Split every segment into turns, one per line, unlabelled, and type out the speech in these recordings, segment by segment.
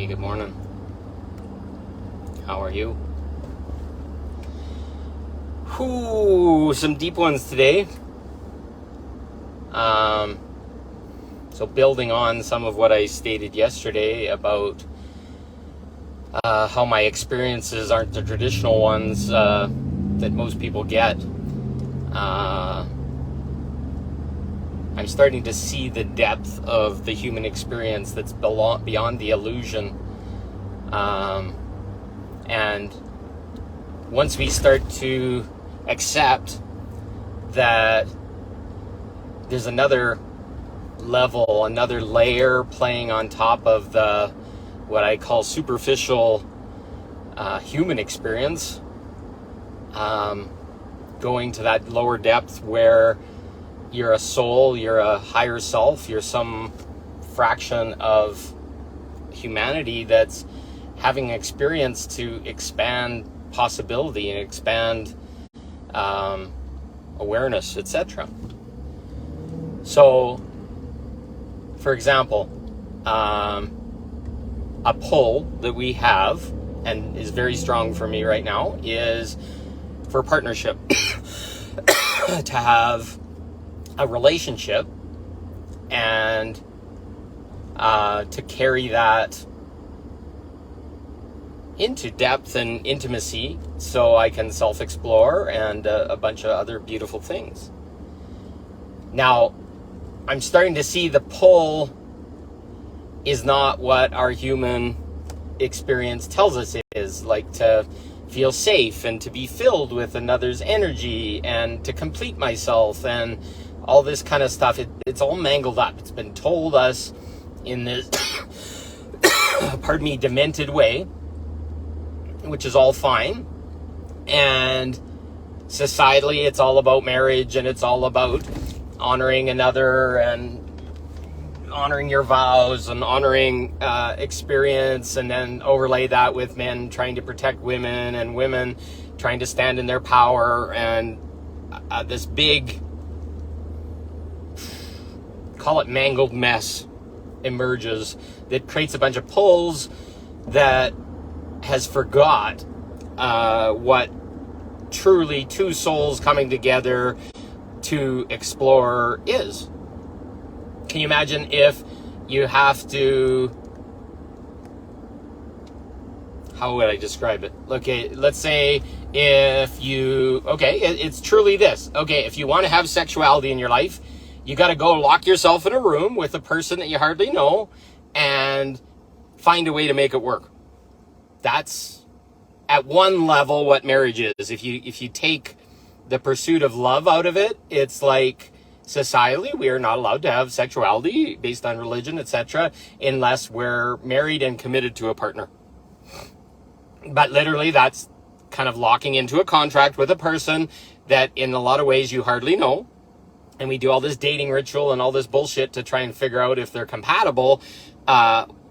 good morning. How are you? Some deep ones today. So building on some of what I stated yesterday about how my experiences aren't the traditional ones that most people get. I'm starting to see the depth of the human experience that's beyond the illusion. And once we start to accept that there's another level, another layer playing on top of the what I call superficial human experience, going to that lower depth where you're a soul, you're a higher self, you're some fraction of humanity that's having experience to expand possibility and expand awareness, etc. So, for example, a pull that we have and is very strong for me right now is for partnership. To have a relationship and to carry that into depth and intimacy so I can self-explore and a bunch of other beautiful things. Now, I'm starting to see the pull is not what our human experience tells us it is, like to feel safe and to be filled with another's energy and to complete myself and all this kind of stuff. It's all mangled up. It's been told us in this, pardon me, demented way, which is all fine. And societally, it's all about marriage and it's all about honoring another and honoring your vows and honoring experience, and then overlay that with men trying to protect women and women trying to stand in their power, and this big, call it mangled mess, emerges that creates a bunch of pulls that has forgot what truly two souls coming together to explore is. Can you imagine if you have to, how would I describe it? Okay, let's say if you, it's truly this. Okay, if you want to have sexuality in your life, you got to go lock yourself in a room with a person that you hardly know and find a way to make it work. That's at one level what marriage is. If you take the pursuit of love out of it, it's like societally we are not allowed to have sexuality based on religion, etc., unless we're married and committed to a partner. But literally that's kind of locking into a contract with a person that in a lot of ways you hardly know. And we do all this dating ritual and all this bullshit to try and figure out if they're compatible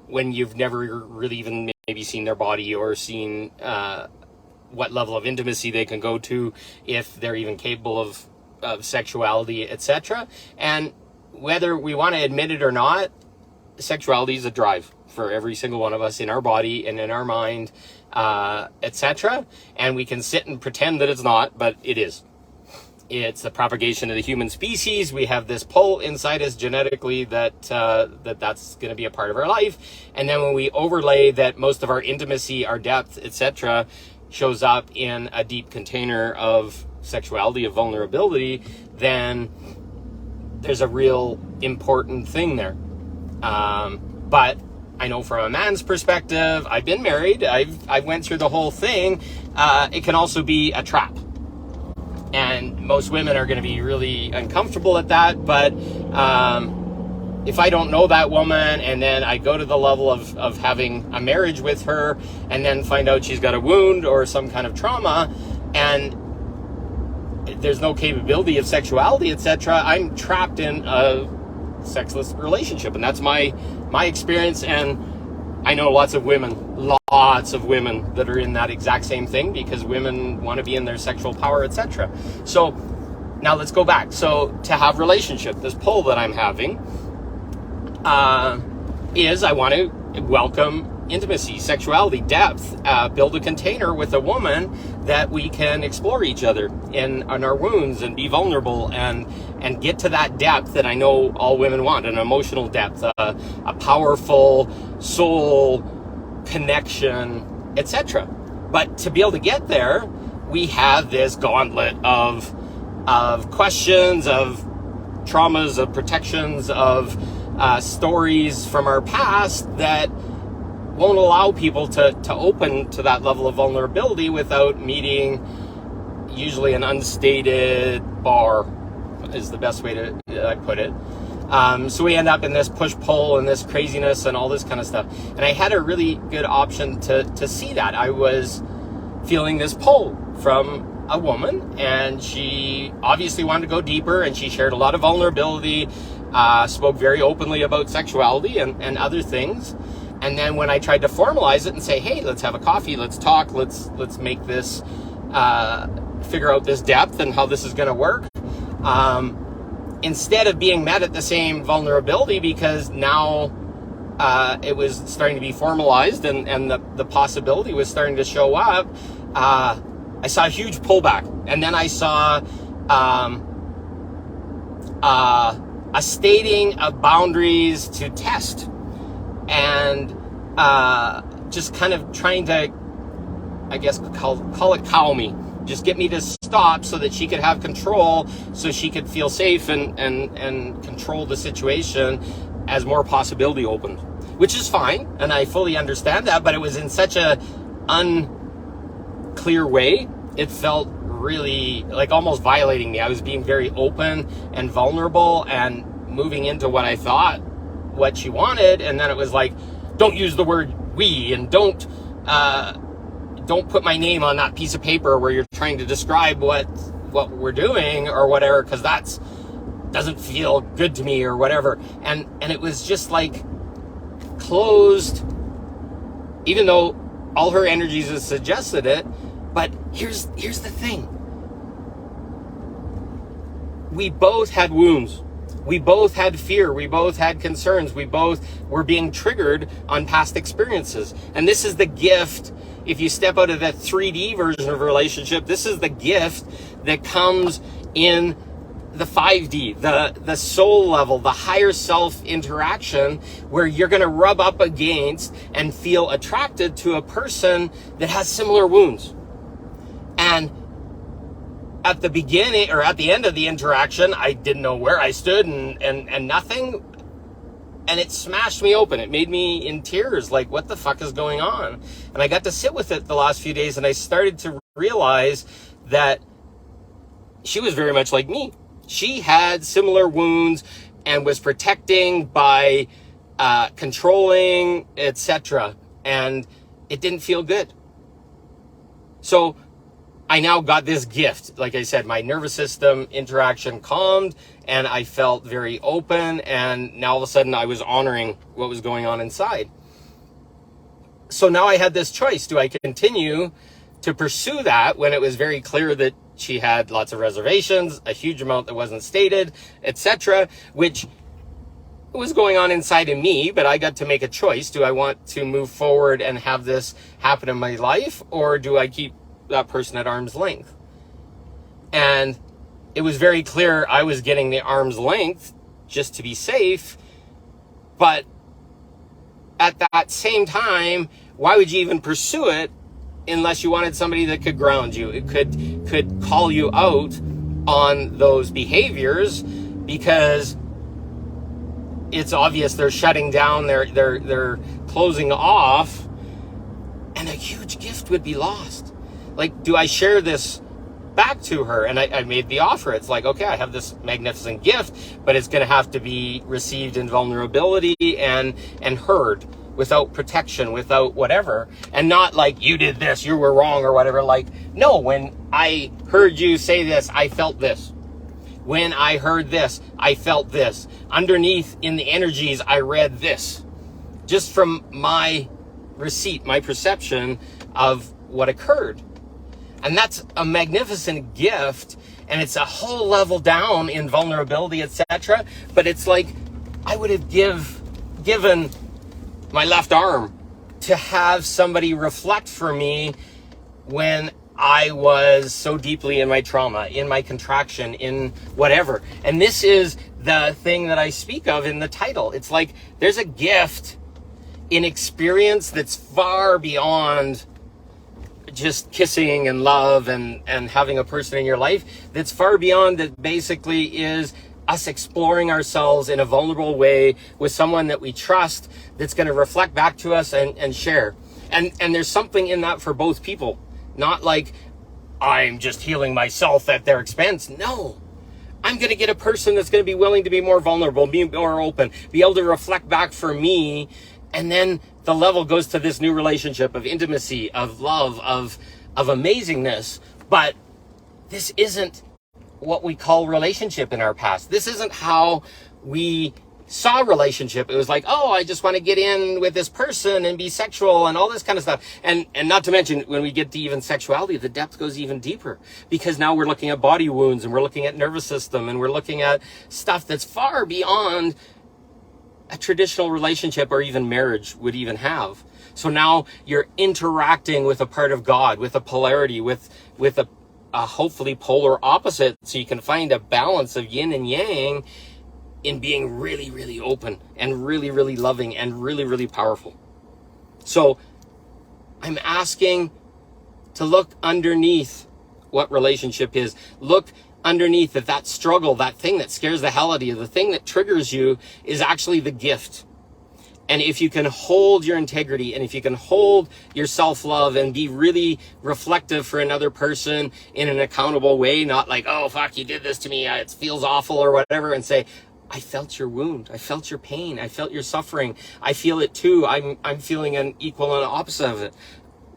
when you've never really even maybe seen their body or seen what level of intimacy they can go to, if they're even capable of sexuality, etc. And whether we want to admit it or not, sexuality is a drive for every single one of us in our body and in our mind, etc. And we can sit and pretend that it's not, but it is. It's the propagation of the human species. We have this pull inside us genetically that's going to be a part of our life. And then when we overlay that most of our intimacy, our depth, etc., shows up in a deep container of sexuality, of vulnerability, then there's a real important thing there. But I know from a man's perspective, I've been married, I went through the whole thing. It can also be a trap. And most women are going to be really uncomfortable at that. But if I don't know that woman and then I go to the level of having a marriage with her and then find out she's got a wound or some kind of trauma and there's no capability of sexuality, etc., I'm trapped in a sexless relationship. And that's my experience. And I know lots of women that are in that exact same thing because women want to be in their sexual power, etc. So now let's go back. So to have relationship, this pull that I'm having is I want to welcome intimacy, sexuality, depth, build a container with a woman that we can explore each other in our wounds and be vulnerable and get to that depth that I know all women want, an emotional depth, a powerful soul connection, etc. But to be able to get there, we have this gauntlet of questions, of traumas, of protections, of stories from our past that won't allow people to open to that level of vulnerability without meeting usually an unstated bar, is the best way to put it. So we end up in this push-pull and this craziness and all this kind of stuff. And I had a really good option to see that. I was feeling this pull from a woman, and she obviously wanted to go deeper, and she shared a lot of vulnerability, spoke very openly about sexuality and other things. And then when I tried to formalize it and say, hey, let's have a coffee, let's talk, let's make this, figure out this depth and how this is going to work, instead of being met at the same vulnerability, because now it was starting to be formalized and the possibility was starting to show up, I saw a huge pullback. And then I saw a stating of boundaries to test, and just kind of trying to, I guess, call it cow me. Just get me to stop so that she could have control, so she could feel safe and control the situation as more possibility opened, which is fine. And I fully understand that, but it was in such a unclear way. It felt really like almost violating me. I was being very open and vulnerable and moving into what I thought what she wanted, and then it was like, don't use the word we, and don't put my name on that piece of paper where you're trying to describe what we're doing or whatever, because that's doesn't feel good to me or whatever. And it was just like closed, even though all her energies had suggested it. But here's the thing. We both had wounds. We both had fear. We both had concerns. We both were being triggered on past experiences. And this is the gift. If you step out of that 3D version of a relationship, this is the gift that comes in the 5D, the soul level, the higher self interaction, where you're going to rub up against and feel attracted to a person that has similar wounds. And at the beginning or at the end of the interaction, I didn't know where I stood and nothing. And it smashed me open. It made me in tears, like, what the fuck is going on? And I got to sit with it the last few days, and I started to realize that she was very much like me. She had similar wounds and was protecting by controlling, etc. And it didn't feel good. So I now got this gift. Like I said, my nervous system interaction calmed, and I felt very open, and now all of a sudden I was honoring what was going on inside. So now I had this choice. Do I continue to pursue that when it was very clear that she had lots of reservations, a huge amount that wasn't stated, etc., which was going on inside of me, but I got to make a choice. Do I want to move forward and have this happen in my life, or do I keep that person at arm's length? And it was very clear I was getting the arm's length just to be safe. But at that same time, why would you even pursue it unless you wanted somebody that could ground you? It could call you out on those behaviors, because it's obvious they're shutting down, they're closing off, and a huge gift would be lost. Like, do I share this back to her? And I made the offer. It's like, okay, I have this magnificent gift, but it's going to have to be received in vulnerability and heard without protection, without whatever. And not like, you did this, you were wrong or whatever. Like, no, when I heard you say this, I felt this. When I heard this, I felt this. Underneath in the energies, I read this. Just from my receipt, my perception of what occurred. And that's a magnificent gift, and it's a whole level down in vulnerability, etc. But it's like I would have given my left arm to have somebody reflect for me when I was so deeply in my trauma, in my contraction, in whatever. And this is the thing that I speak of in the title. It's like there's a gift in experience that's far beyond just kissing and love and having a person in your life. That's far beyond, that basically is us exploring ourselves in a vulnerable way with someone that we trust, that's going to reflect back to us and share. And there's something in that for both people. Not like I'm just healing myself at their expense. No, I'm going to get a person that's going to be willing to be more vulnerable, be more open, be able to reflect back for me. And then the level goes to this new relationship of intimacy, of love, of amazingness. But this isn't what we call relationship in our past. This isn't how we saw relationship. It was like, oh, I just want to get in with this person and be sexual and all this kind of stuff. And not to mention, when we get to even sexuality, the depth goes even deeper, because now we're looking at body wounds, and we're looking at nervous system, and we're looking at stuff that's far beyond a traditional relationship or even marriage would even have. So now you're interacting with a part of God, with a polarity, with a hopefully polar opposite, so you can find a balance of yin and yang in being really, really open and really, really loving and really, really powerful. So I'm asking to look underneath what relationship is. Look underneath that struggle, that thing that scares the hell out of you, the thing that triggers you is actually the gift. And if you can hold your integrity, and if you can hold your self-love and be really reflective for another person in an accountable way, not like, oh, fuck, you did this to me, it feels awful or whatever, and say, I felt your wound, I felt your pain, I felt your suffering, I feel it too, I'm feeling an equal and opposite of it.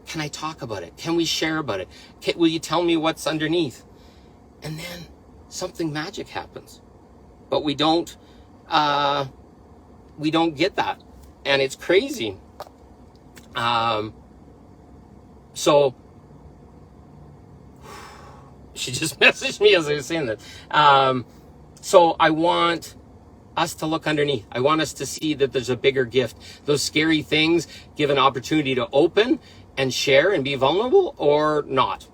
Can I talk about it? Can we share about it? Will you tell me what's underneath? And then something magic happens. But we don't get that. And it's crazy. So she just messaged me as I was saying that. So I want us to look underneath. I want us to see that there's a bigger gift. Those scary things give an opportunity to open and share and be vulnerable, or not.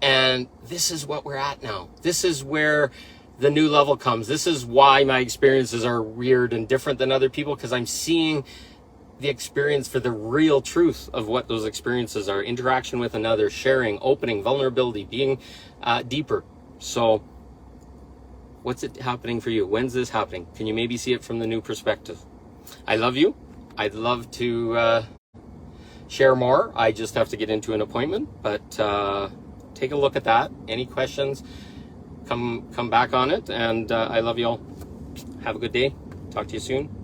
And this is what we're at now. This is where the new level comes. This is why my experiences are weird and different than other people, because I'm seeing the experience for the real truth of what those experiences are. Interaction with another, sharing, opening, vulnerability, being deeper. So what's it happening for you? When's this happening? Can you maybe see it from the new perspective? I love you. I'd love to share more. I just have to get into an appointment, but take a look at that. Any questions, come back on it. And I love you all. Have a good day. Talk to you soon.